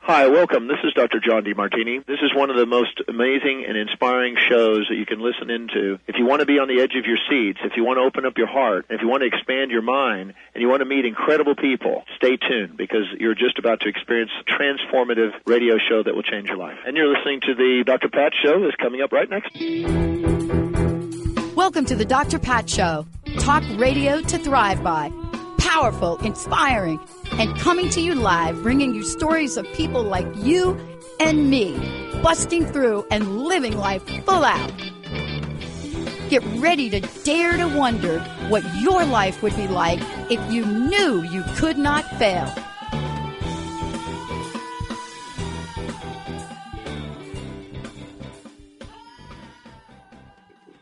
Hi, welcome. This is Dr. John DeMartini. This is one of the most amazing and inspiring shows that you can listen into. If you want to be on the edge of your seats, if you want to open up your heart, if you want to expand your mind, and you want to meet incredible people, stay tuned because you're just about to experience a transformative radio show that will change your life. And you're listening to the Dr. Pat Show that's coming up right next. Welcome to the Dr. Pat Show. Talk radio to thrive by. Powerful, inspiring, and coming to you live, bringing you stories of people like you and me, busting through and living life full out. Get ready to dare to wonder what your life would be like if you knew you could not fail.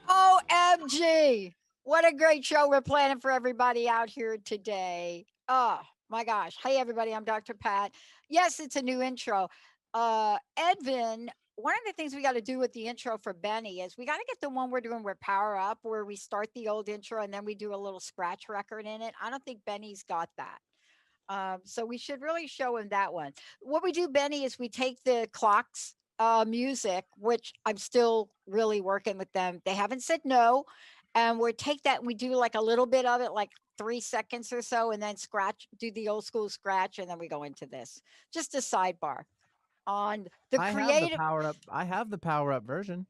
OMG! What a great show we're planning for everybody out here today. Oh, my gosh. Hey, everybody. I'm Dr. Pat. Yes, it's a new intro. Edvin, one of the things we got to do with the intro for Benny is we got to get the one we're doing where Power Up, where we start the old intro and then we do a little scratch record in it. I don't think Benny's got that. So we should really show him that one. What we do, Benny, is we take the clocks music, which I'm still really working with them. They haven't said no. And we take that and we do like a little bit of it, like 3 seconds or so, and then do the old school scratch, and then we go into this. Just a sidebar on the creative. I have the power up version.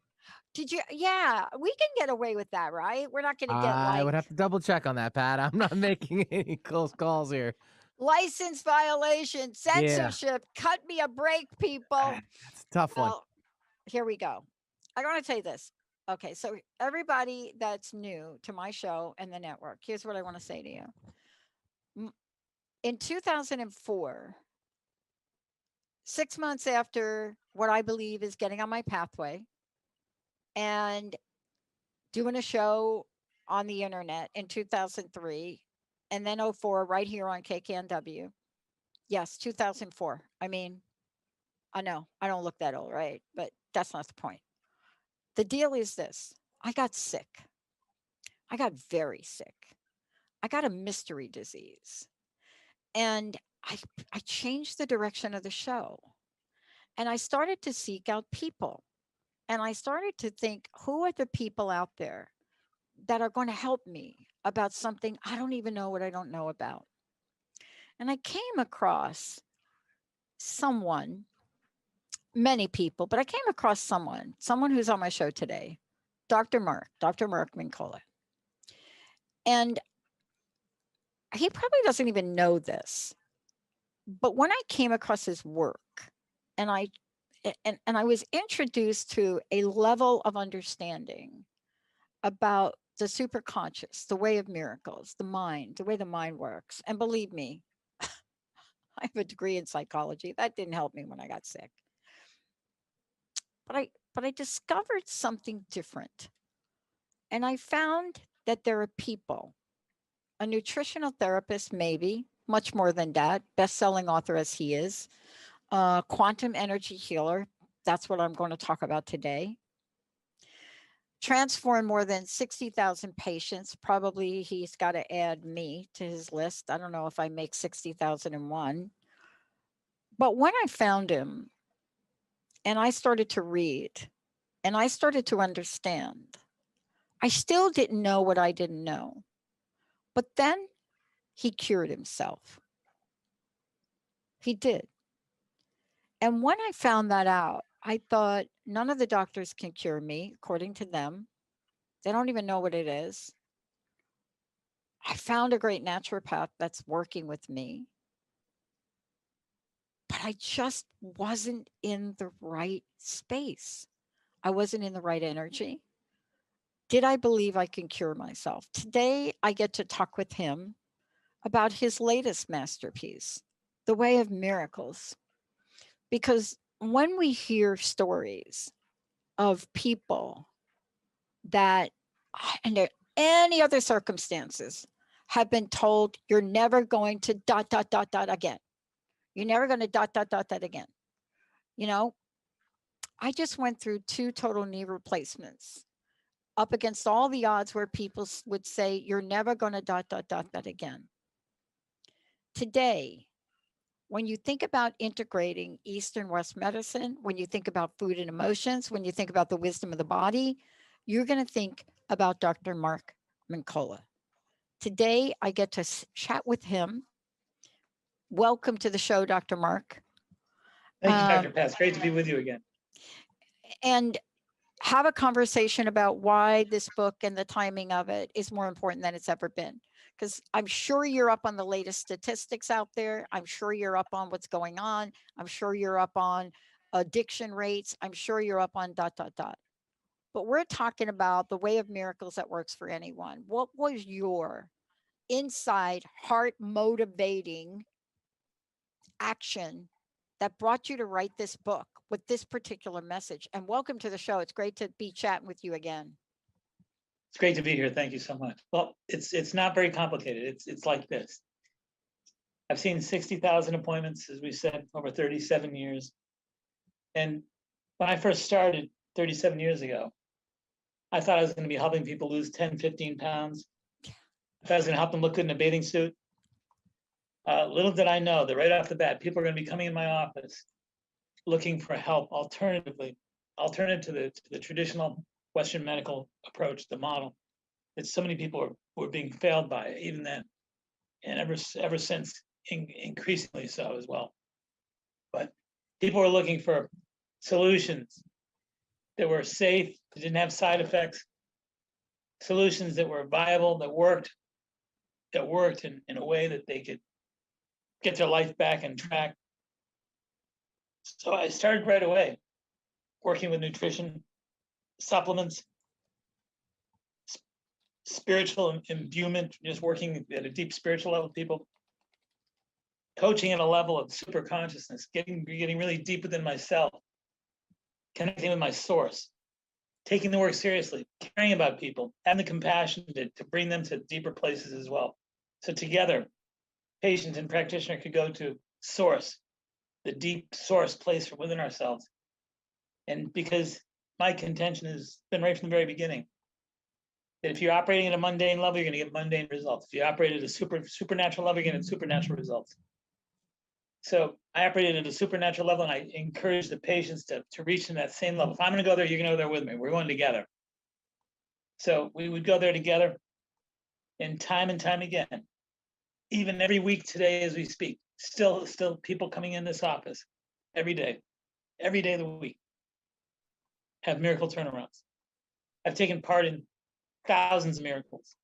Did you? Yeah, we can get away with that, right? We're not going to get I would have to double check on that, Pat. I'm not making any close calls here. License violation, censorship. Yeah. Cut me a break, people. That's a tough one. Here we go. I want to tell you this. Okay, so everybody that's new to my show and the network, here's what I want to say to you. In 2004, 6 months after what I believe is getting on my pathway and doing a show on the internet in 2003, and then 04 right here on KKNW. Yes, 2004. I mean, I know I don't look that old, right? But that's not the point. The deal is this. I got sick. I got very sick. I got a mystery disease. And I changed the direction of the show. And I started to seek out people. And I started to think, who are the people out there that are going to help me about something I don't even know what I don't know about? And I came across someone, many people, but I came across someone who's on my show today, Dr. Mark Mincolla. And he probably doesn't even know this, but when I came across his work and I was introduced to a level of understanding about the superconscious, the way of miracles, the mind, the way the mind works. And believe me, I have a degree in psychology. That didn't help me when I got sick. But I discovered something different. And I found that there are people, a nutritional therapist, maybe, much more than that, best-selling author as he is, quantum energy healer. That's what I'm going to talk about today. Transformed more than 60,000 patients. Probably he's got to add me to his list. I don't know if I make 60,001. But when I found him and I started to read and I started to understand, I still didn't know what I didn't know. But then he cured himself. He did. And when I found that out, I thought, none of the doctors can cure me, according to them. They don't even know what it is. I found a great naturopath that's working with me. But I just wasn't in the right space. I wasn't in the right energy. Did I believe I can cure myself? Today, I get to talk with him about his latest masterpiece, The Way of Miracles. Because when we hear stories of people that, under any other circumstances, have been told, you're never going to ... again. You're never going to ... again. You know, I just went through 2 total knee replacements. up against all the odds where people would say, you're never going to ... that again. Today, when you think about integrating East and West medicine, when you think about food and emotions, when you think about the wisdom of the body, you're going to think about Dr. Mark Mincolla. Today, I get to chat with him. Welcome to the show, Dr. Mark. Thank you, Dr. Pat. It's great to be with you again. And have a conversation about why this book and the timing of it is more important than it's ever been. Because I'm sure you're up on the latest statistics out there. I'm sure you're up on what's going on. I'm sure you're up on addiction rates. I'm sure you're up on ... But we're talking about the way of miracles that works for anyone. What was your inside heart motivating action that brought you to write this book with this particular message? And welcome to the show. It's great to be chatting with you again. It's great to be here. Thank you so much. Well, it's not very complicated. It's like this. I've seen 60,000 appointments, as we said, over 37 years. And when I first started 37 years ago, I thought I was going to be helping people lose 10, 15 pounds. I thought I was going to help them look good in a bathing suit. Little did I know that right off the bat, people are going to be coming in my office looking for help alternative to the traditional Western medical approach, the model that so many people were being failed by even then, and ever since, increasingly so as well. But people were looking for solutions that were safe, that didn't have side effects, solutions that were viable, that worked in a way that they could get their life back on track. So I started right away working with nutrition, supplements, spiritual imbuement, just working at a deep spiritual level with people, coaching at a level of superconsciousness, getting really deep within myself, connecting with my source, taking the work seriously, caring about people, having the compassion to bring them to deeper places as well. So together, patient and practitioner could go to source, the deep source place from within ourselves. And because my contention has been right from the very beginning, that if you're operating at a mundane level, you're going to get mundane results. If you operate at a supernatural level, you're going to get supernatural results. So I operated at a supernatural level, and I encourage the patients to reach in that same level. If I'm going to go there, you're going to go there with me. We're going together. So we would go there together, and time again, even every week today as we speak, still people coming in this office every day of the week have miracle turnarounds. I've taken part in thousands of miracles,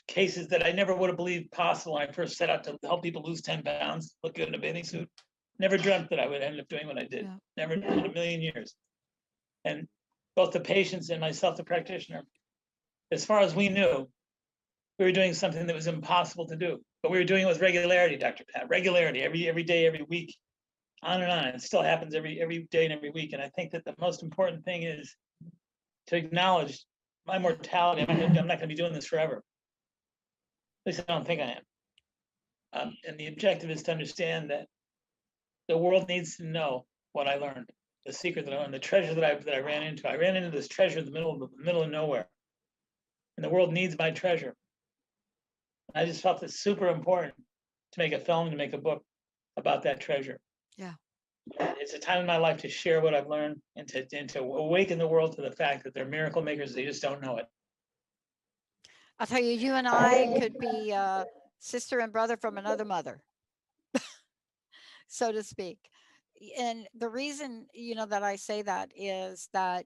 cases that I never would have believed possible when I first set out to help people lose 10 pounds, look good in a bathing suit. Never dreamt that I would end up doing what I did. Yeah. Never in a million years. And both the patients and myself, the practitioner, as far as we knew, we were doing something that was impossible to do. But we were doing it with regularity, Dr. Pat, regularity, every day, every week, on and on. It still happens every day and every week. And I think that the most important thing is to acknowledge my mortality. I'm not going to be doing this forever. At least I don't think I am. And the objective is to understand that the world needs to know what I learned, the secret that I learned, the treasure that I ran into. I ran into this treasure in the middle of nowhere, and the world needs my treasure. I just felt it's super important to make a film, to make a book about that treasure. Yeah, it's a time in my life to share what I've learned and to awaken the world to the fact that they're miracle makers. They just don't know it. I'll tell you, you and I could be sister and brother from another mother, so to speak. And the reason, that I say that is that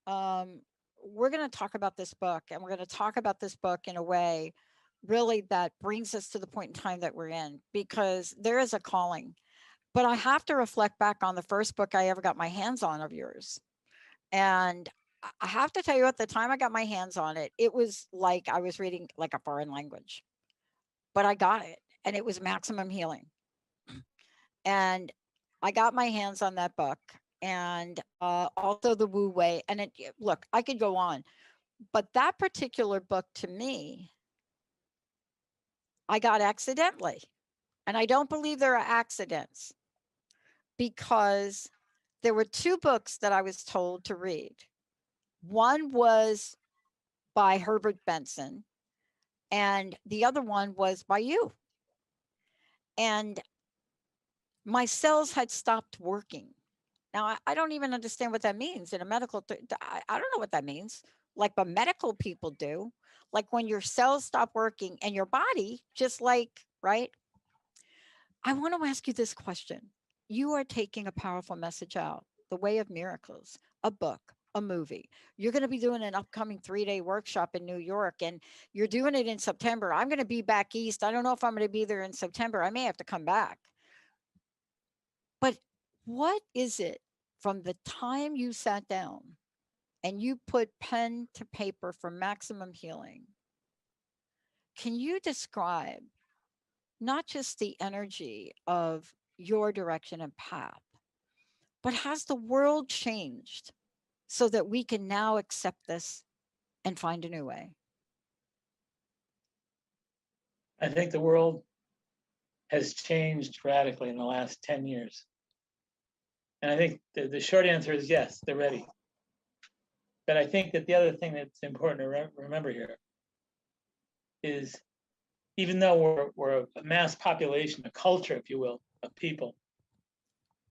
we're going to talk about this book, and we're going to talk about this book in a way really that brings us to the point in time that we're in, because there is a calling. But I have to reflect back on the first book I ever got my hands on of yours. And I have to tell you, at the time I got my hands on it, it was like I was reading like a foreign language, but I got it, and it was Maximum Healing. And I got my hands on that book, and also the Wu Wei. And look, I could go on, but that particular book to me, I got accidentally. And I don't believe there are accidents, because there were two books that I was told to read. One was by Herbert Benson, and the other one was by you. And my cells had stopped working. Now, I don't even understand what that means in a medical, I don't know what that means. Like, but medical people do. Like when your cells stop working and your body, just like, right? I want to ask you this question. You are taking a powerful message out, The Way of Miracles, a book, a movie. You're going to be doing an upcoming 3-day workshop in New York, and you're doing it in September. I'm going to be back east. I don't know if I'm going to be there in September. I may have to come back. But what is it from the time you sat down and you put pen to paper for maximum healing? Can you describe not just the energy of your direction and path, but has the world changed so that we can now accept this and find a new way? I think the world has changed radically in the last 10 years. And I think the short answer is yes, they're ready. But I think that the other thing that's important to remember here is, even though we're a mass population, a culture, if you will, of people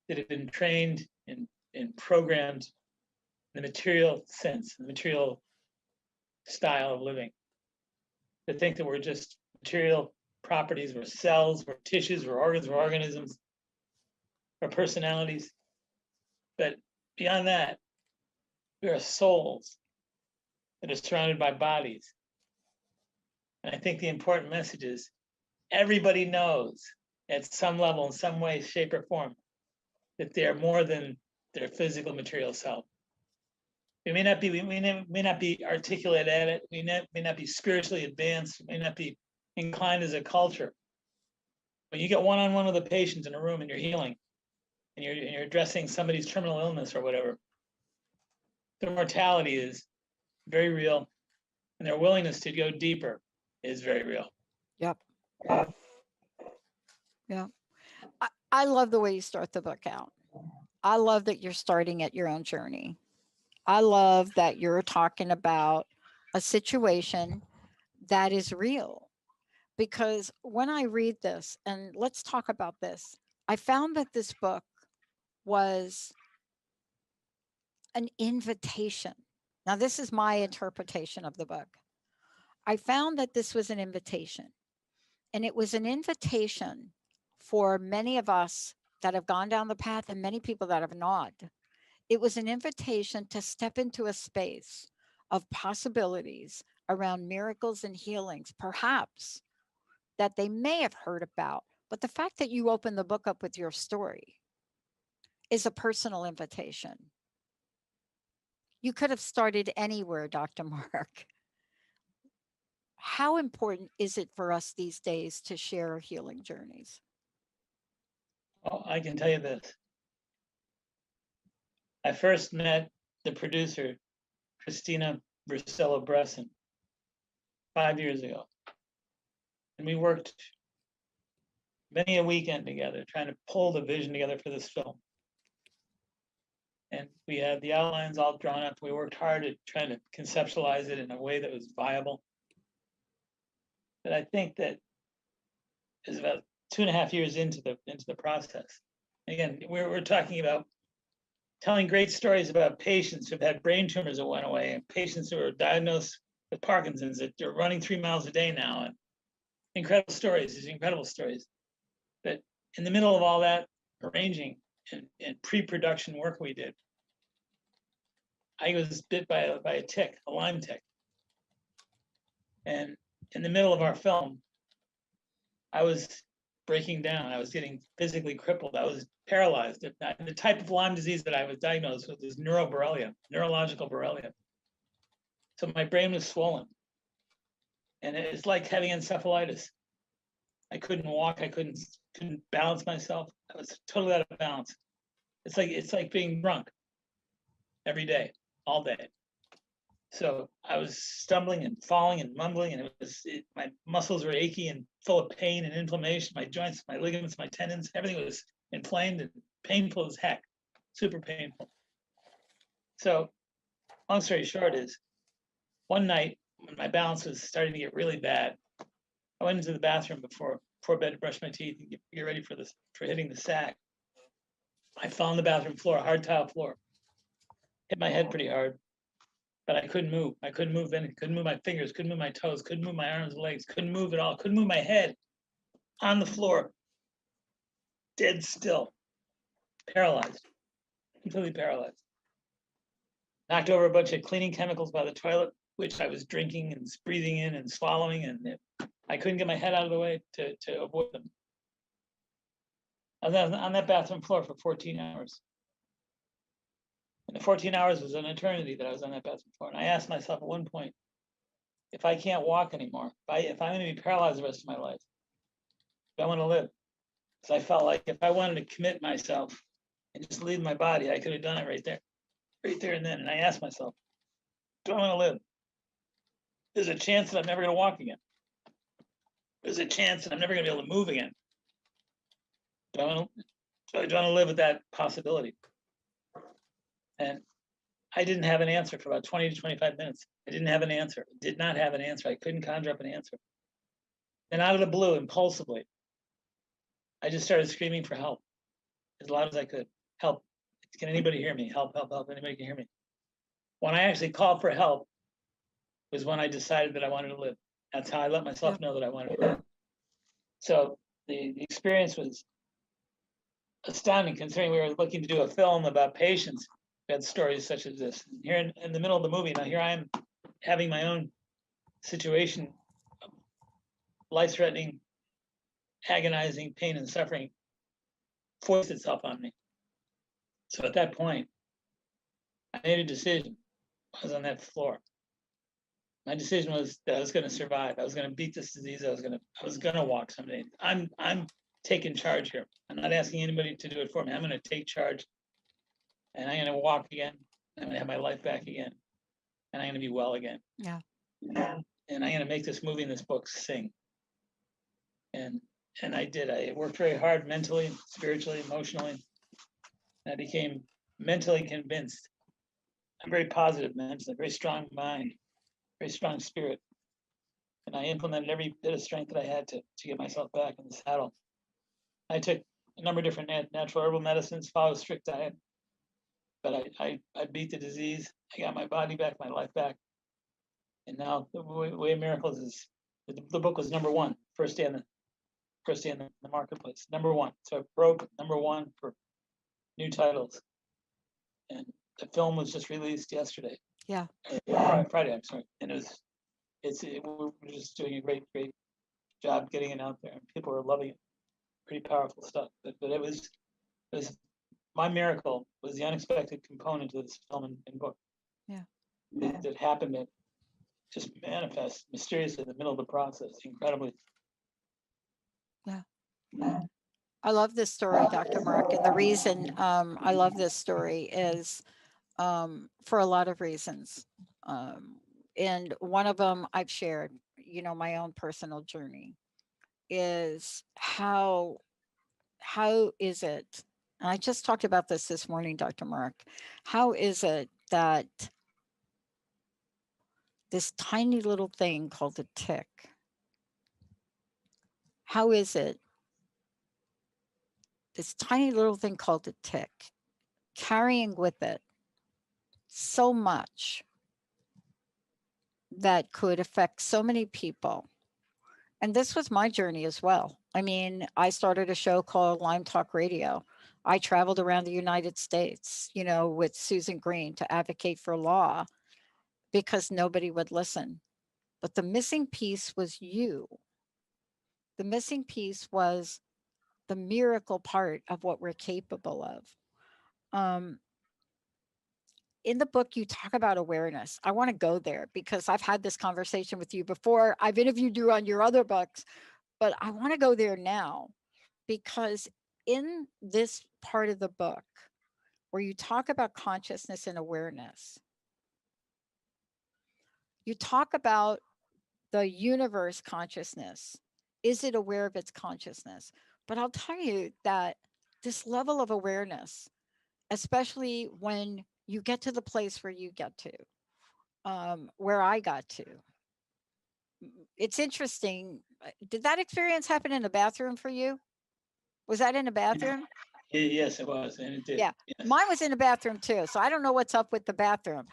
that have been trained and programmed in the material sense, the material style of living, to think that we're just material properties, we're cells, we're tissues, we're organs, we're organisms, we're personalities. But beyond that, we are souls that are surrounded by bodies. And I think the important message is everybody knows at some level, in some way, shape, or form, that they are more than their physical material self. We may not be articulate at it. We may not be spiritually advanced. We may not be inclined as a culture. When you get one-on-one with a patient in a room and you're healing, and you're addressing somebody's terminal illness or whatever, their mortality is very real, and their willingness to go deeper is very real. Yep. Yeah. I love the way you start the book out. I love that you're starting at your own journey. I love that you're talking about a situation that is real. Because when I read this, and let's talk about this, I found that this book was an invitation. Now, this is my interpretation of the book. I found that this was an invitation, and it was an invitation for many of us that have gone down the path and many people that have not. It was an invitation to step into a space of possibilities around miracles and healings, perhaps that they may have heard about. But the fact that you open the book up with your story is a personal invitation. You could have started anywhere, Dr. Mark. How important is it for us these days to share healing journeys? Well, I can tell you this. I first met the producer, Christina Brussello-Bresson, 5 years ago. And we worked many a weekend together trying to pull the vision together for this film. And we had the outlines all drawn up. We worked hard at trying to conceptualize it in a way that was viable. But I think that is about 2.5 years into the process. Again, we're talking about telling great stories about patients who've had brain tumors that went away, and patients who are diagnosed with Parkinson's that are running 3 miles a day now, and incredible stories, these incredible stories. But in the middle of all that arranging and pre-production work we did, I was bit by a tick, a Lyme tick. And in the middle of our film, I was breaking down. I was getting physically crippled. I was paralyzed. And the type of Lyme disease that I was diagnosed with is neuroborrelia, neurological borrelia. So my brain was swollen. And it's like having encephalitis. I couldn't walk. I couldn't balance myself. I was totally out of balance. It's like being drunk every day, all day. So I was stumbling and falling and mumbling, and my muscles were achy and full of pain and inflammation. My joints, my ligaments, my tendons, everything was inflamed and painful as heck, super painful. So long story short is, one night when my balance was starting to get really bad, I went into the bathroom before bed to brush my teeth and get ready for hitting the sack. I fell on the bathroom floor, hard tile floor. Hit my head pretty hard, but I couldn't move. I couldn't move anything. Couldn't move my fingers. Couldn't move my toes. Couldn't move my arms and legs. Couldn't move at all. Couldn't move my head. On the floor, dead still, paralyzed, completely paralyzed. Knocked over a bunch of cleaning chemicals by the toilet, which I was drinking and breathing in and swallowing, and I couldn't get my head out of the way to avoid them. I was on that bathroom floor for 14 hours. And the 14 hours was an eternity that I was on that bathroom floor. And I asked myself at one point, if I can't walk anymore, if I'm going to be paralyzed the rest of my life, if I want to live, because I felt like if I wanted to commit myself and just leave my body, I could have done it right there and then. And I asked myself, do I want to live? There's a chance that I'm never going to walk again. There's a chance that I'm never going to be able to move again. Do I want to live with that possibility? And I didn't have an answer for about 20 to 25 minutes. I didn't have an answer. I did not have an answer. I couldn't conjure up an answer. Then out of the blue, impulsively, I just started screaming for help as loud as I could. Help. Can anybody hear me? Help, help, help. Anybody can hear me. When I actually called for help was when I decided that I wanted to live. That's how I let myself know that I wanted to live. So the experience was astounding, considering we were looking to do a film about patients who had stories such as this. And here in the middle of the movie, now here I am having my own situation, life-threatening, agonizing pain and suffering forced itself on me. So at that point, I made a decision. I was on that floor. My decision was that I was going to survive. I was going to beat this disease. I was going to walk someday. I'm taking charge here. I'm not asking anybody to do it for me. I'm going to take charge, and I'm going to walk again. I'm going to have my life back again, and I'm going to be well again. Yeah. And I'm going to make this movie and this book sing. And I did. I worked very hard mentally, spiritually, emotionally. And I became mentally convinced. I'm very positive mentally, very strong mind, very strong spirit. And I implemented every bit of strength that I had to get myself back in the saddle. I took a number of different natural herbal medicines, followed a strict diet. But I beat the disease. I got my body back, my life back. And now the Way of Miracles is, the book was #1, first day in the marketplace, #1. So it broke #1 for new titles. And the film was just released yesterday. Yeah. Friday, I'm sorry. And we're just doing a great job getting it out there, and people are loving it. Pretty powerful stuff. But it was my miracle was the unexpected component to this film and book. Yeah. That happened to just manifest mysteriously in the middle of the process, incredibly. Yeah. I love this story, Dr. Mark. And the reason I love this story is for a lot of reasons. And one of them I've shared, my own personal journey is how is it, and I just talked about this morning, Dr. Mark, how is it that this tiny little thing called a tick, how is it this tiny little thing called a tick carrying with it so much that could affect so many people? And this was my journey as well. I mean, I started a show called Lyme Talk Radio. I traveled around the United States, with Susan Green to advocate for law because nobody would listen. But the missing piece was you. The missing piece was the miracle part of what we're capable of. In the book, you talk about awareness. I want to go there because I've had this conversation with you before. I've interviewed you on your other books, but I want to go there now because in this part of the book where you talk about consciousness and awareness, you talk about the universe consciousness. Is it aware of its consciousness? But I'll tell you that this level of awareness, especially when you get to the place where you get to, where I got to. It's interesting. Did that experience happen in the bathroom for you? Was that in the bathroom? Yes, it was, and it did. Yeah, Yes. mine was in the bathroom too. So I don't know what's up with the bathroom.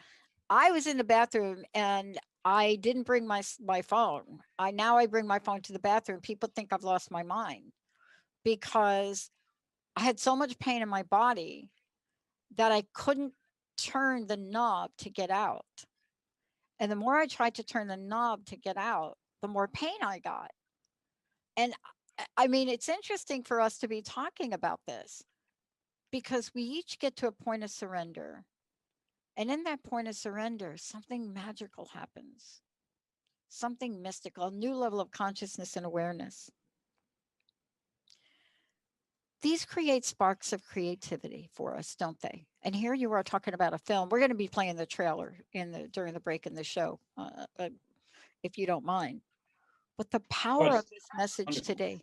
I was in the bathroom and I didn't bring my phone. Now I bring my phone to the bathroom. People think I've lost my mind because I had so much pain in my body that I couldn't turn the knob to get out. And the more I tried to turn the knob to get out, the more pain I got. And I mean, it's interesting for us to be talking about this because we each get to a point of surrender. And in that point of surrender, something magical happens, something mystical, a new level of consciousness and awareness. These create sparks of creativity for us, don't they? And here you are talking about a film. We're going to be playing the trailer during the break in the show, if you don't mind. But the power of this message today.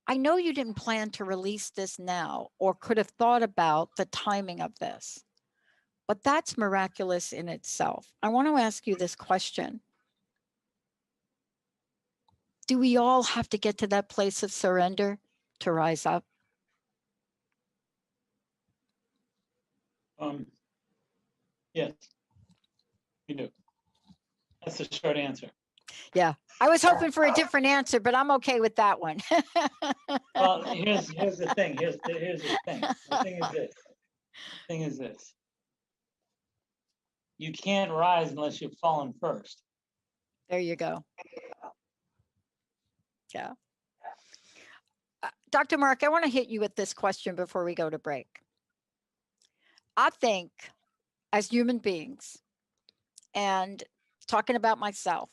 I know you didn't plan to release this now or could have thought about the timing of this, but that's miraculous in itself. I want to ask you this question. Do we all have to get to that place of surrender to rise up? Yes, you do. That's the short answer. Yeah, I was hoping for a different answer, but I'm okay with that one. Well, here's the thing. Here's the thing. The thing is this. You can't rise unless you've fallen first. There you go. Yeah. Dr. Mark, I want to hit you with this question before we go to break. I think as human beings, and talking about myself,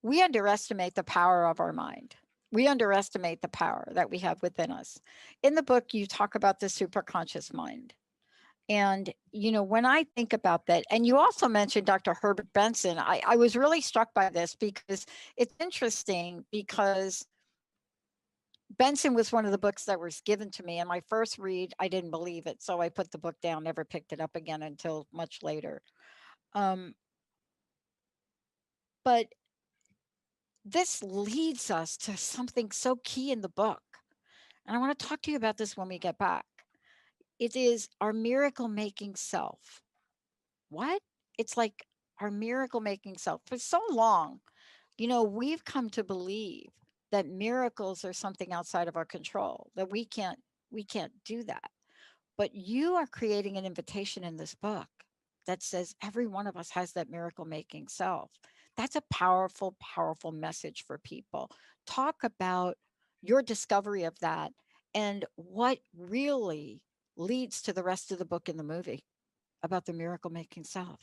we underestimate the power of our mind. We underestimate the power that we have within us. In the book, you talk about the superconscious mind. And, when I think about that, and you also mentioned Dr. Herbert Benson, I was really struck by this because it's interesting because Benson was one of the books that was given to me. And my first read, I didn't believe it. So I put the book down, never picked it up again until much later. But this leads us to something so key in the book. And I want to talk to you about this when we get back. It is our miracle making self. What? It's like our miracle making self. For so long, we've come to believe that miracles are something outside of our control, that we can't do that. But you are creating an invitation in this book that says every one of us has that miracle making self. That's a powerful, powerful message for people. Talk about your discovery of that and what really leads to the rest of the book in the movie about the miracle making self.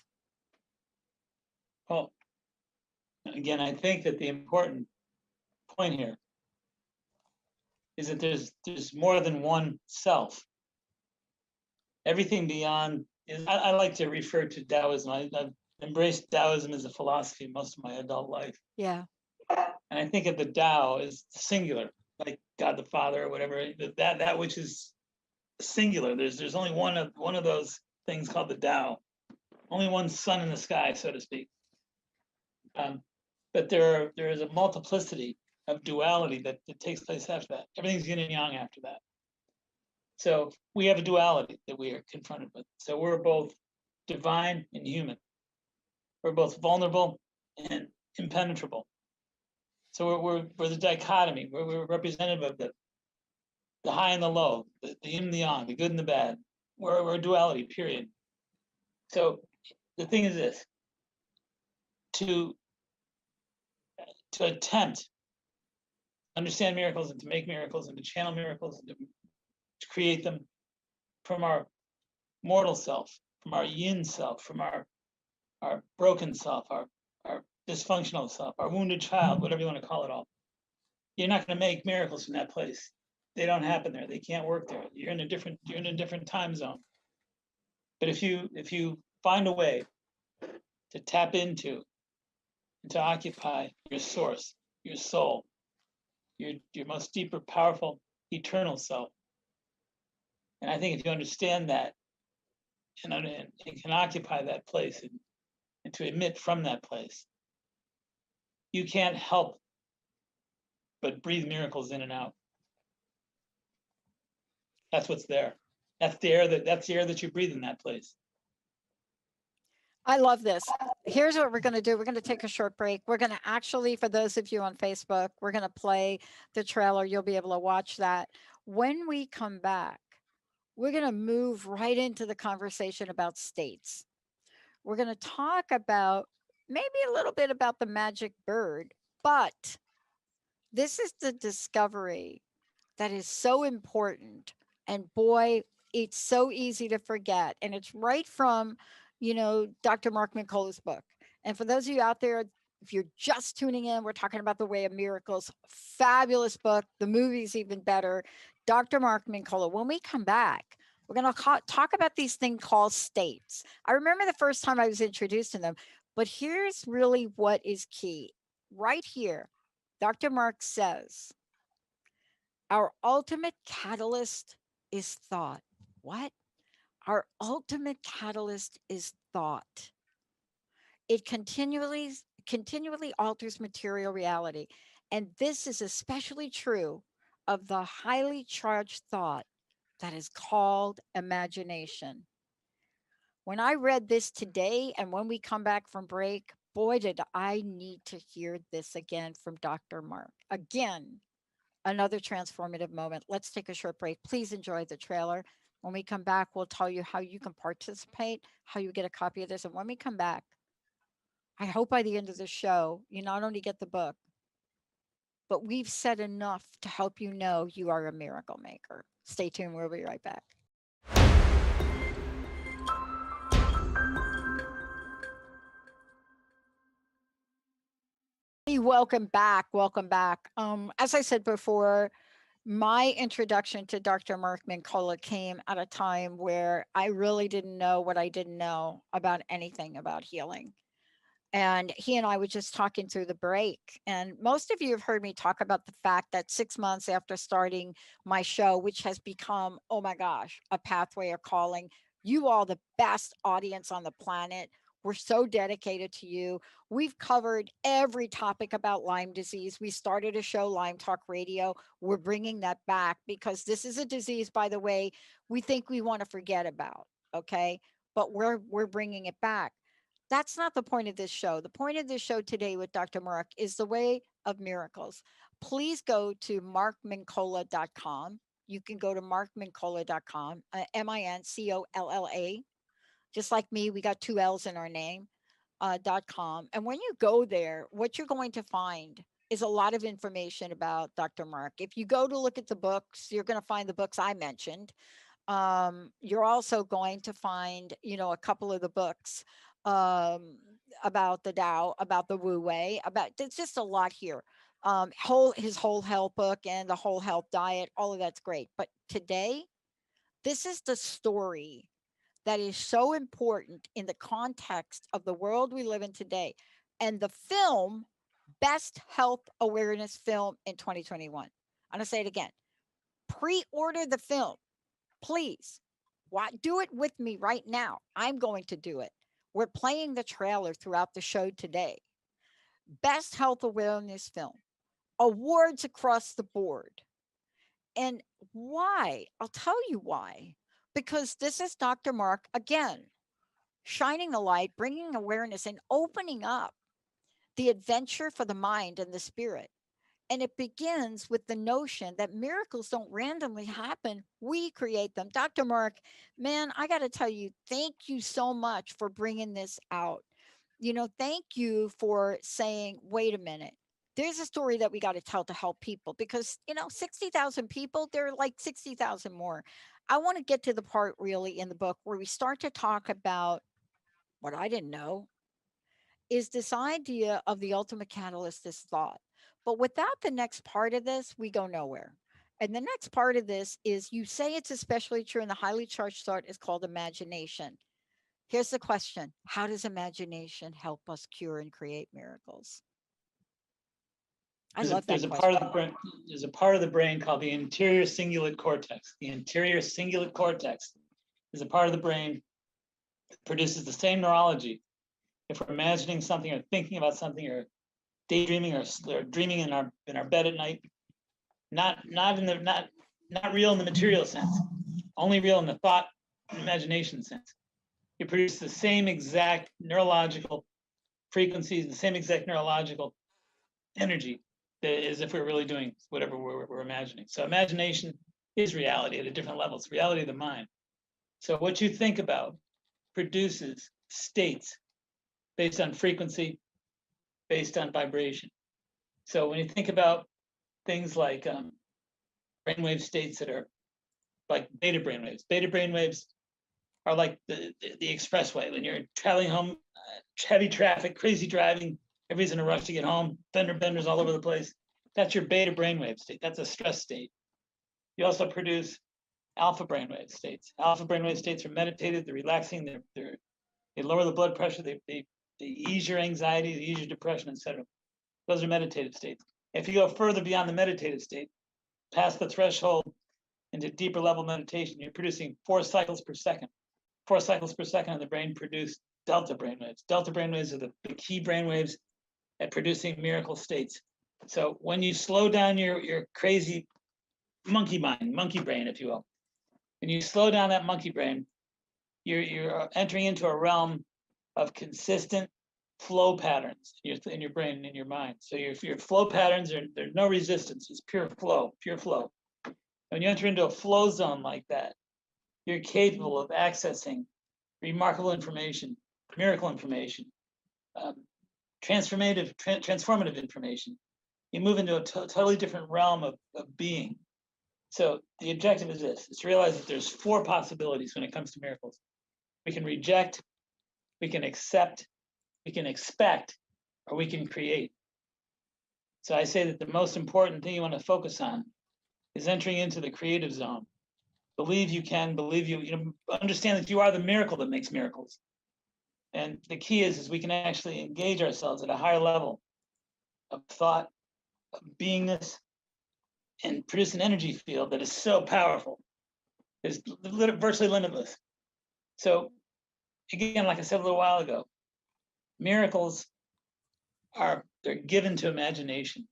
Well, again, I think that the important point here is that there's more than one self. Everything beyond is, I like to refer to Taoism. I've embraced Taoism as a philosophy most of my adult life. Yeah. And I think of the Tao as singular, like God the Father or whatever, that which is singular. There's only one of those things called the Tao. Only one sun in the sky, so to speak. But there is a multiplicity of duality that takes place after that. Everything's yin and yang after that. So we have a duality that we are confronted with. So we're both divine and human. We're both vulnerable and impenetrable. So we're the dichotomy. We're representative of the high and the low, the yin and the yang, the good and the bad. We're a duality, period. So the thing is this: to attempt to understand miracles and to make miracles and to channel miracles and to create them from our mortal self, from our yin self, from our broken self, our dysfunctional self, our wounded child, whatever you want to call it all. You're not going to make miracles from that place. They don't happen there. They can't work there. You're in a different time zone. But if you find a way to tap into and to occupy your source, your soul, your most deeper, powerful, eternal self. And I think if you understand that, and can occupy that place and to emit from that place, you can't help but breathe miracles in and out. That's what's there. That's the air that you breathe in that place. I love this. Here's what we're going to do. We're going to take a short break. We're going to actually, for those of you on Facebook, we're going to play the trailer. You'll be able to watch that. When we come back, we're going to move right into the conversation about states. We're going to talk about maybe a little bit about the magic bird, but this is the discovery that is so important. And boy, it's so easy to forget. And it's right from, Dr. Mark Mincolla's book. And for those of you out there, if you're just tuning in, we're talking about The Way of Miracles. Fabulous book. The movie's even better. Dr. Mark Mincolla. When we come back, we're going to talk about these things called states. I remember the first time I was introduced to them, but here's really what is key. Right here, Dr. Mark says, our ultimate catalyst is thought. What? Our ultimate catalyst is thought. It continually alters material reality. And this is especially true of the highly charged thought that is called imagination. When I read this today, and when we come back from break, boy, did I need to hear this again from Dr. Mark. Again, another transformative moment. Let's take a short break. Please enjoy the trailer. When we come back, we'll tell you how you can participate, how you get a copy of this. And when we come back, I hope by the end of the show, you not only get the book, but we've said enough to help you know you are a miracle maker. Stay tuned. We'll be right back. Welcome back. Welcome back. As I said before, my introduction to Dr. Mark Mincolla came at a time where I really didn't know what I didn't know about anything about healing. And he and I were just talking through the break. And most of you have heard me talk about the fact that 6 months after starting my show, which has become, oh my gosh, a pathway of calling, you all the best audience on the planet. We're so dedicated to you. We've covered every topic about Lyme disease. We started a show, Lyme Talk Radio. We're bringing that back because this is a disease, by the way, we think we want to forget about, okay? But we're bringing it back. That's not the point of this show. The point of this show today with Dr. Mark is the way of miracles. Please go to markmincolla.com. You can go to markmincolla.com, MINCOLLA. Just like me, we got 2 L's in our name, .com. And when you go there, what you're going to find is a lot of information about Dr. Mark. If you go to look at the books, you're going to find the books I mentioned. You're also going to find, a couple of the books about the Tao, about the Wu Wei, there's just a lot here. His whole health book and the whole health diet, all of that's great. But today, this is the story that is so important in the context of the world we live in today. And the film, Best Health Awareness Film in 2021. I'm going to say it again. Pre-order the film, please. Do it with me right now. I'm going to do it. We're playing the trailer throughout the show today. Best Health Awareness Film. Awards across the board. And why? I'll tell you why. Because this is Dr. Mark, again, shining the light, bringing awareness, and opening up the adventure for the mind and the spirit. And it begins with the notion that miracles don't randomly happen. We create them. Dr. Mark, man, I got to tell you, thank you so much for bringing this out. Thank you for saying, wait a minute. There's a story that we got to tell to help people because, 60,000 people, there are like 60,000 more. I want to get to the part really in the book where we start to talk about what I didn't know is this idea of the ultimate catalyst, this thought. But without the next part of this, we go nowhere. And the next part of this is you say it's especially true in the highly charged thought is called imagination. Here's the question. How does imagination help us cure and create miracles? There's a part of the brain called the anterior cingulate cortex. The anterior cingulate cortex is a part of the brain produces the same neurology. If we're imagining something or thinking about something or daydreaming or dreaming in our bed at night, not real in the material sense, only real in the thought and imagination sense. You produce the same exact neurological frequencies, the same exact neurological energy as if we're really doing whatever we're imagining. So imagination is reality at a different level. It's reality of the mind. So what you think about produces states based on frequency, based on vibration. So when you think about things like brainwave states that are like beta brainwaves are like the expressway. When you're traveling home, heavy traffic, crazy driving, everybody's in a rush to get home, fender benders all over the place. That's your beta brainwave state. That's a stress state. You also produce alpha brainwave states. Alpha brainwave states are meditative, they're relaxing, they lower the blood pressure, they ease your anxiety, they ease your depression, etc. Those are meditative states. If you go further beyond the meditative state, past the threshold into deeper level meditation, you're producing 4 cycles per second. 4 cycles per second in the brain produce delta brainwaves. Delta brainwaves are the key brainwaves at producing miracle states. So when you slow down your crazy monkey mind, monkey brain, if you will, when you slow down that monkey brain, you're entering into a realm of consistent flow patterns in your brain and in your mind. So your flow patterns there's no resistance. It's pure flow, pure flow. When you enter into a flow zone like that, you're capable of accessing remarkable information, miracle information, transformative information. You move into a totally different realm of being. So the objective is this: is to realize that there's 4 possibilities when it comes to miracles. We can reject, we can accept, we can expect, or we can create. So I say that the most important thing you want to focus on is entering into the creative zone. Believe you can, believe you understand that you are the miracle that makes miracles. And the key is we can actually engage ourselves at a higher level of thought, of beingness, and produce an energy field that is so powerful. It's virtually limitless. So again, like I said a little while ago, miracles they're given to imagination.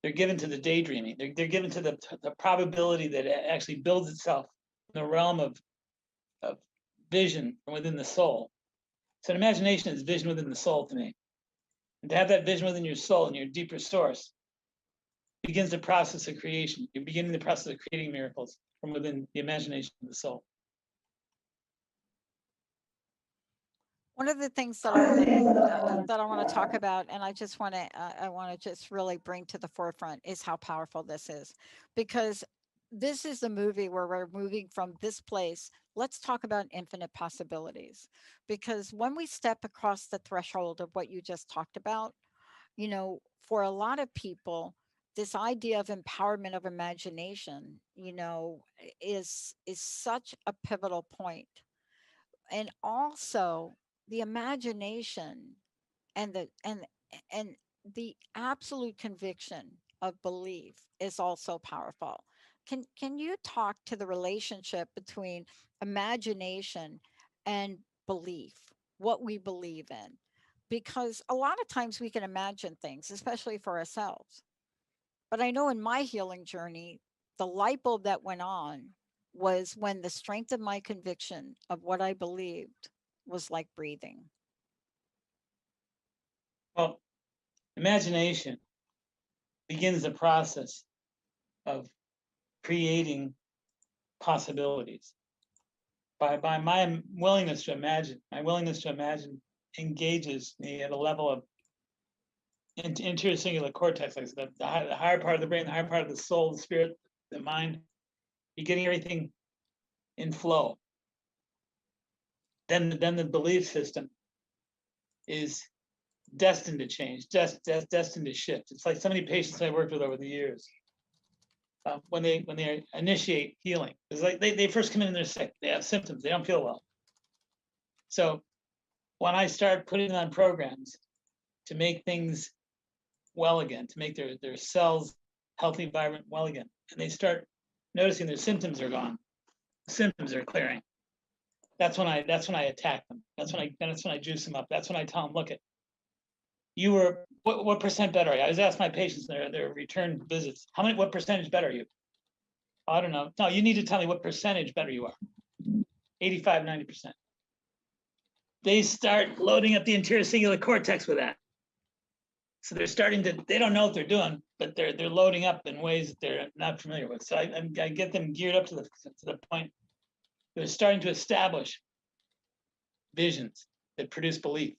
They're given to the daydreaming. They're given to the probability that it actually builds itself in the realm of vision from within the soul. So imagination is vision within the soul to me. And to have that vision within your soul and your deeper source begins the process of creation. You're beginning the process of creating miracles from within the imagination of the soul. One of the things that I want to talk about, and I want to just really bring to the forefront, is how powerful this is, because this is the movie where we're moving from this place. Let's talk about infinite possibilities, because when we step across the threshold of what you just talked about, for a lot of people, this idea of empowerment of imagination, is such a pivotal point. And also the imagination and the absolute conviction of belief is also powerful. Can you talk to the relationship between imagination and belief, what we believe in? Because a lot of times we can imagine things, especially for ourselves. But I know in my healing journey, the light bulb that went on was when the strength of my conviction of what I believed was like breathing. Well, imagination begins the process of creating possibilities. By my willingness to imagine, engages me at a level of interior singular cortex, like the higher part of the brain, the higher part of the soul, the spirit, the mind. You're getting everything in flow. Then the belief system is destined to change, destined to shift. It's like so many patients I worked with over the years. When they initiate healing, it's like they first come in and they're sick. They have symptoms. They don't feel well. So when I start putting on programs to make things well again, to make their cells healthy, vibrant, well again, and they start noticing their symptoms are gone, symptoms are clearing, That's when I attack them. That's when I juice them up. That's when I tell them, look, you were what percent better are you? I always ask my patients their return visits, what percentage better are you? I don't know. No, you need to tell me what percentage better you are. 85, 90%. They start loading up the anterior cingulate cortex with that. So they don't know what they're doing, but they're loading up in ways that they're not familiar with. So I get them geared up to the point they're starting to establish visions that produce belief.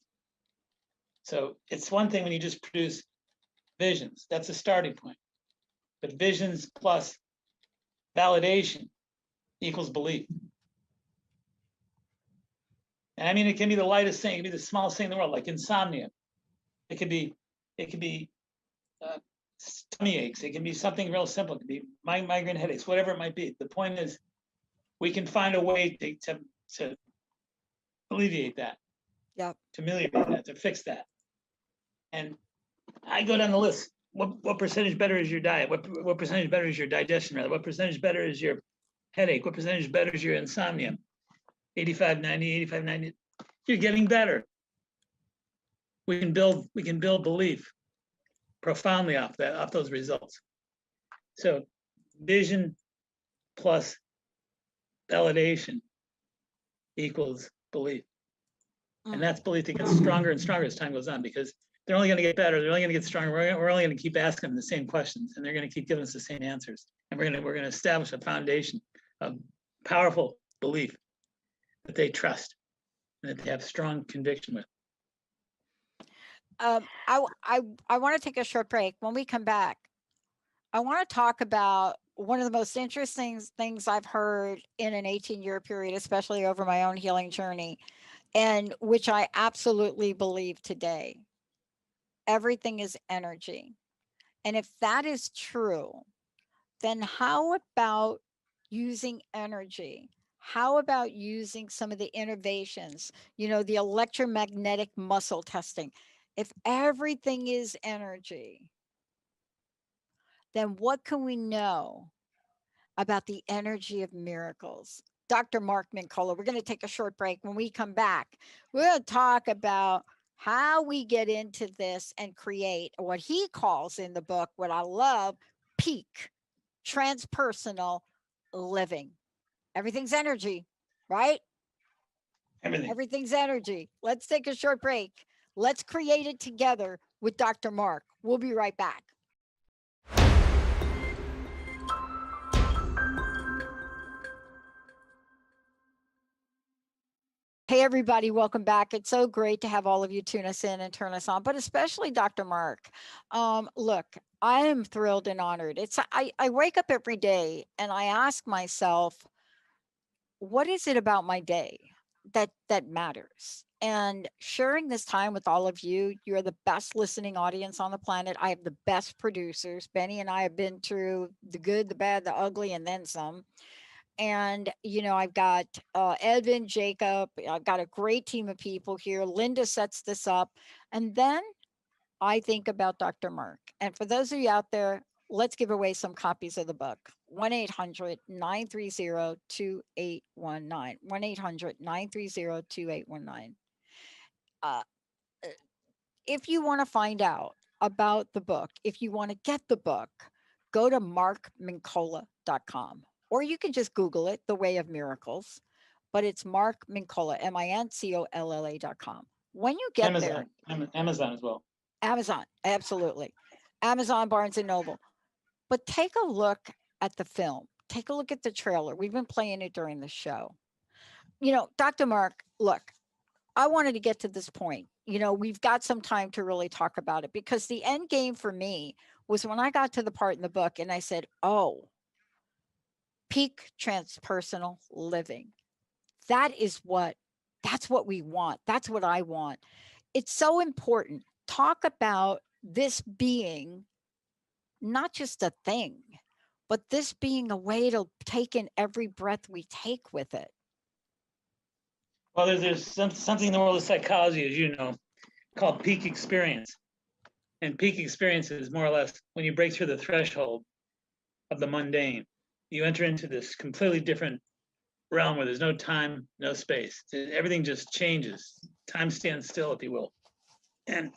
So it's one thing when you just produce visions, that's a starting point. But visions plus validation equals belief. And I mean, it can be the lightest thing, it can be the smallest thing in the world, like insomnia. It could be tummy aches. It can be something real simple. It could be migraine headaches, whatever it might be. The point is, we can find a way to alleviate that. Yeah. To ameliorate that, to fix that. And I go down the list. What percentage better is your diet? What percentage better is your digestion, rather? What percentage better is your headache? What percentage better is your insomnia? 85, 90, 85, 90. You're getting better. We can build belief profoundly off those results. So vision plus validation equals belief. And that's belief that gets stronger and stronger as time goes on, because they're only going to get better. They're only going to get stronger. We're only going to keep asking them the same questions, and they're going to keep giving us the same answers. And we're going to establish a foundation of powerful belief that they trust and that they have strong conviction with. I want to take a short break. When we come back, I want to talk about one of the most interesting things I've heard in an 18-year period, especially over my own healing journey, and which I absolutely believe today. Everything is energy. And if that is true, then how about using energy? How about using some of the innovations, the electromagnetic muscle testing? If everything is energy, then what can we know about the energy of miracles? Dr. Mark Mincolla, we're going to take a short break. When we come back, we're going to talk about how we get into this and create what he calls in the book, what I love, peak transpersonal living. Everything's energy, right? Everything's energy. Let's take a short break. Let's create it together with Dr. Mark. We'll be right back. Hey, everybody, welcome back. It's so great to have all of you tune us in and turn us on, but especially Dr. Mark. Look, I am thrilled and honored. I wake up every day and I ask myself, what is it about my day that matters? And sharing this time with all of you, you're the best listening audience on the planet. I have the best producers. Benny and I have been through the good, the bad, the ugly, and then some. And, I've got Edvin, Jacob, I've got a great team of people here. Linda sets this up. And then I think about Dr. Mark. And for those of you out there, let's give away some copies of the book. 1-800-930-2819. 1-800-930-2819. If you want to find out about the book, if you want to get the book, go to markmincolla.com. Or you can just Google it, The Way of Miracles, but it's Mark Mincolla, MINCOLLA.com. When you get Amazon as well. Amazon, absolutely. Amazon, Barnes and Noble. But take a look at the film. Take a look at the trailer. We've been playing it during the show. Dr. Mark, look, I wanted to get to this point. We've got some time to really talk about it, because the end game for me was when I got to the part in the book and I said, oh, peak transpersonal living. That's what we want. That's what I want. It's so important. Talk about this being not just a thing, but this being a way to take in every breath we take with it. Well, there's something in the world of psychology, as you know, called peak experience. And peak experience is more or less when you break through the threshold of the mundane. You enter into this completely different realm where there's no time, no space. Everything just changes. Time stands still, if you will. And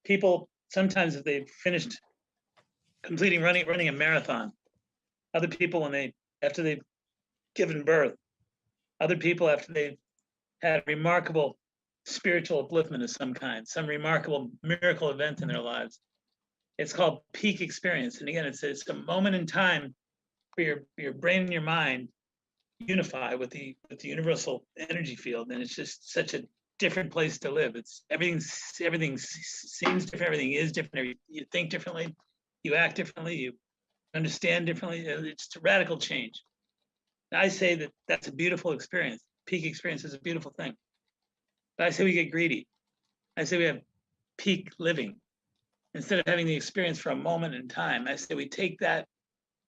people, sometimes if they've finished running a marathon, other people after they've given birth, other people after they've had remarkable spiritual upliftment of some kind, some remarkable miracle event in their lives. It's called peak experience. And again, it's a moment in time where your brain and your mind unify with the universal energy field. And it's just such a different place to live. It's everything seems different, everything is different. You think differently, you act differently, you understand differently. It's a radical change. And I say that that's a beautiful experience. Peak experience is a beautiful thing. But I say we get greedy. I say we have peak living. Instead of having the experience for a moment in time, I say we take that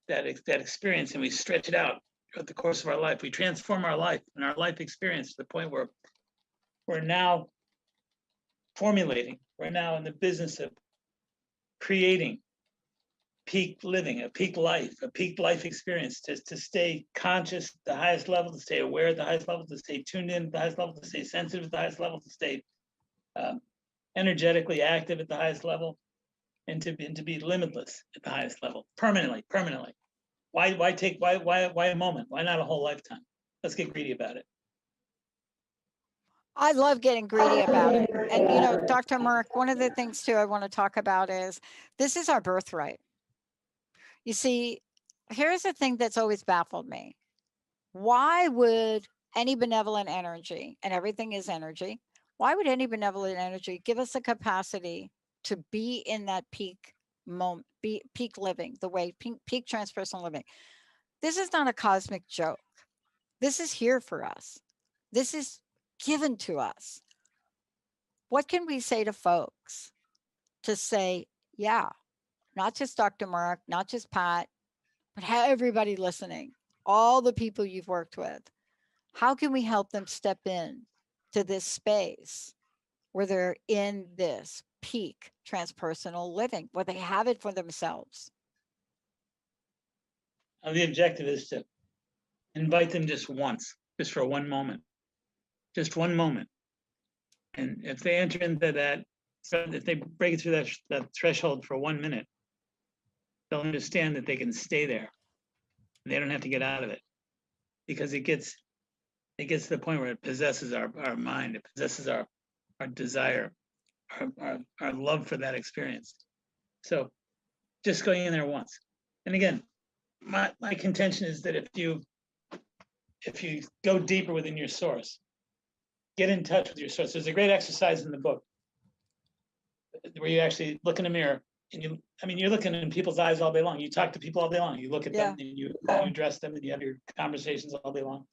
experience and we stretch it out throughout the course of our life. We transform our life and our life experience to the point where we're now formulating, we're now in the business of creating peak living, a peak life experience, to stay conscious at the highest level, to stay aware at the highest level, to stay tuned in at the highest level, to stay sensitive at the highest level, to stay energetically active at the highest level, and to be limitless at the highest level, permanently. Why a moment? Why not a whole lifetime? Let's get greedy about it. I love getting greedy about it. And, Dr. Mark, one of the things too I want to talk about is this is our birthright. You see, here's the thing that's always baffled me. Why would any benevolent energy, and everything is energy, why would any benevolent energy give us the capacity to be in that peak moment, peak living, the way peak transpersonal living? This is not a cosmic joke. This is here for us. This is given to us. What can we say to folks to say, yeah, not just Dr. Mark, not just Pat, but everybody listening, all the people you've worked with, how can we help them step in to this space where they're in this peak transpersonal living, where they have it for themselves? The objective is to invite them just once, just for one moment, just one moment. And if they enter into that, so if they break through that threshold for 1 minute, they'll understand that they can stay there. They don't have to get out of it, because it gets to the point where it possesses our mind, it possesses our desire, our love for that experience. So just going in there once. And again, my contention is that if you go deeper within your source, get in touch with your source. There's a great exercise in the book where you actually look in a mirror and you're looking in people's eyes all day long. You talk to people all day long. You look at them and you address them and you have your conversations all day long.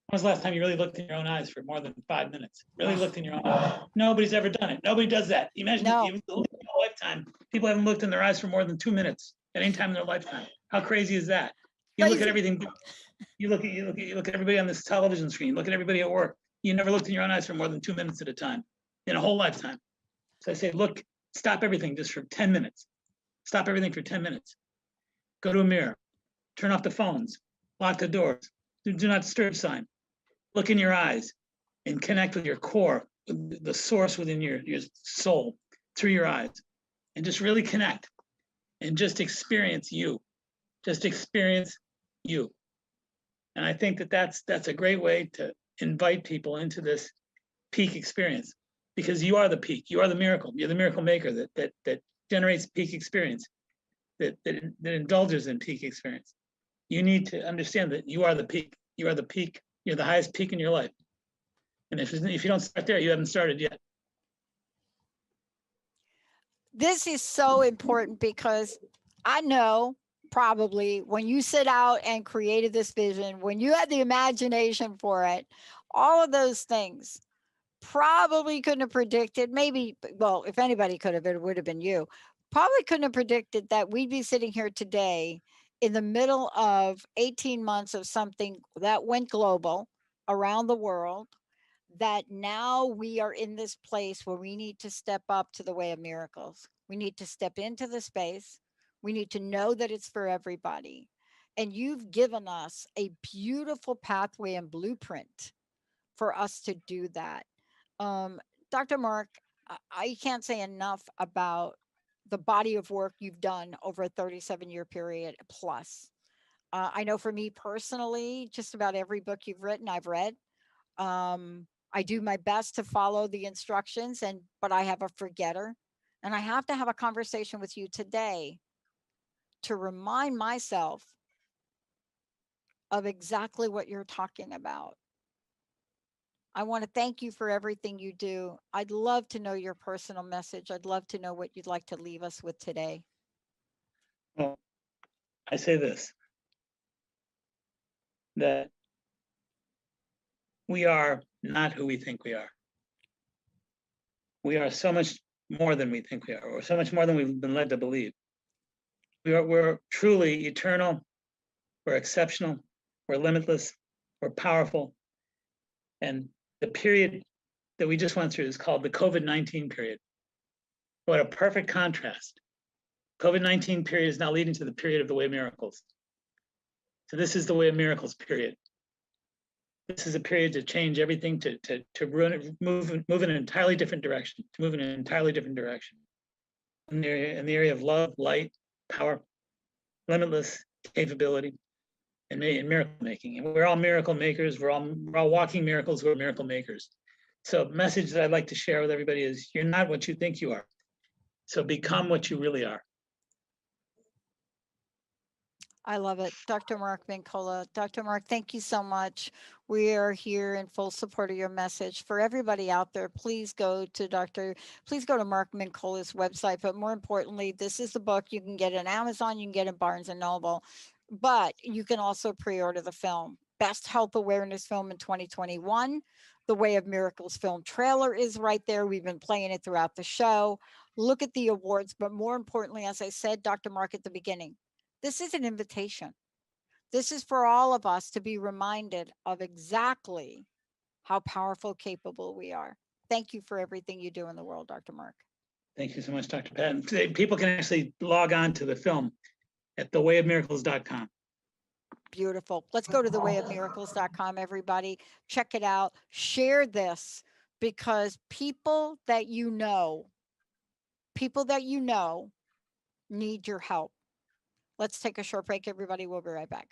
When was the last time you really looked in your own eyes for more than 5 minutes? Really looked in your own eyes? Nobody's ever done it. Nobody does that. Imagine in a lifetime, people haven't looked in their eyes for more than 2 minutes at any time in their lifetime. How crazy is that? You look at everything. You look at everybody on this television screen. Look at everybody at work. You never looked in your own eyes for more than 2 minutes at a time in a whole lifetime. So I say, look, stop everything just for 10 minutes. Stop everything for 10 minutes. Go to a mirror. Turn off the phones. Lock the doors. Do not disturb sign. Look in your eyes and connect with your core, with the source within your soul through your eyes, and just really connect and just experience you. Just experience you. And I think that that's a great way to invite people into this peak experience, because you are the peak. You are the miracle. You're the miracle maker that generates peak experience, that indulges in peak experience. You need to understand that you are the peak. You are the peak. You're the highest peak in your life. And if you don't start there, you haven't started yet. This is so important, because I know probably when you set out and created this vision, when you had the imagination for it, all of those things probably couldn't have predicted, maybe, well, if anybody could have, it would have been you. Probably couldn't have predicted that we'd be sitting here today in the middle of 18 months of something that went global around the world, that now we are in this place where we need to step up to the way of miracles. We need to step into the space. We need to know that it's for everybody. And you've given us a beautiful pathway and blueprint for us to do that. Dr. Mark, I can't say enough about the body of work you've done over a 37-year period plus. I know for me personally, just about every book you've written, I've read. I do my best to follow the instructions, but I have a forgetter. And I have to have a conversation with you today to remind myself of exactly what you're talking about. I want to thank you for everything you do. I'd love to know your personal message. I'd love to know what you'd like to leave us with today. Well, I say this, that we are not who we think we are. We are so much more than we think we are, or so much more than we've been led to believe. We're truly eternal, we're exceptional, we're limitless, we're powerful. And the period that we just went through is called the COVID-19 period. What a perfect contrast. COVID-19 period is now leading to the period of the way of miracles. So this is the way of miracles period. This is a period to change everything, to move in an entirely different direction, In the area of love, light, power, limitless capability, and miracle making. And we're all miracle makers. We're all walking miracles. We're miracle makers. So message that I'd like to share with everybody is you're not what you think you are. So become what you really are. I love it. Dr. Mark Mincolla. Dr. Mark, thank you so much. We are here in full support of your message. For everybody out there, please go to Mark Mincolla's website. But more importantly, this is the book. You can get it on Amazon, you can get it in Barnes and Noble, but you can also pre-order the film. Best health awareness film in 2021. The Way of Miracles film trailer is right there. We've been playing it throughout the show. Look at the awards, but more importantly, as I said, Dr. Mark at the beginning, this is an invitation. This is for all of us to be reminded of exactly how powerful, capable we are. Thank you for everything you do in the world, Dr. Mark. Thank you so much, Dr. Patton. People can actually log on to the film at thewayofmiracles.com. Beautiful. Let's go to thewayofmiracles.com, everybody. Check it out. Share this, because people that you know need your help. Let's take a short break, everybody. We'll be right back.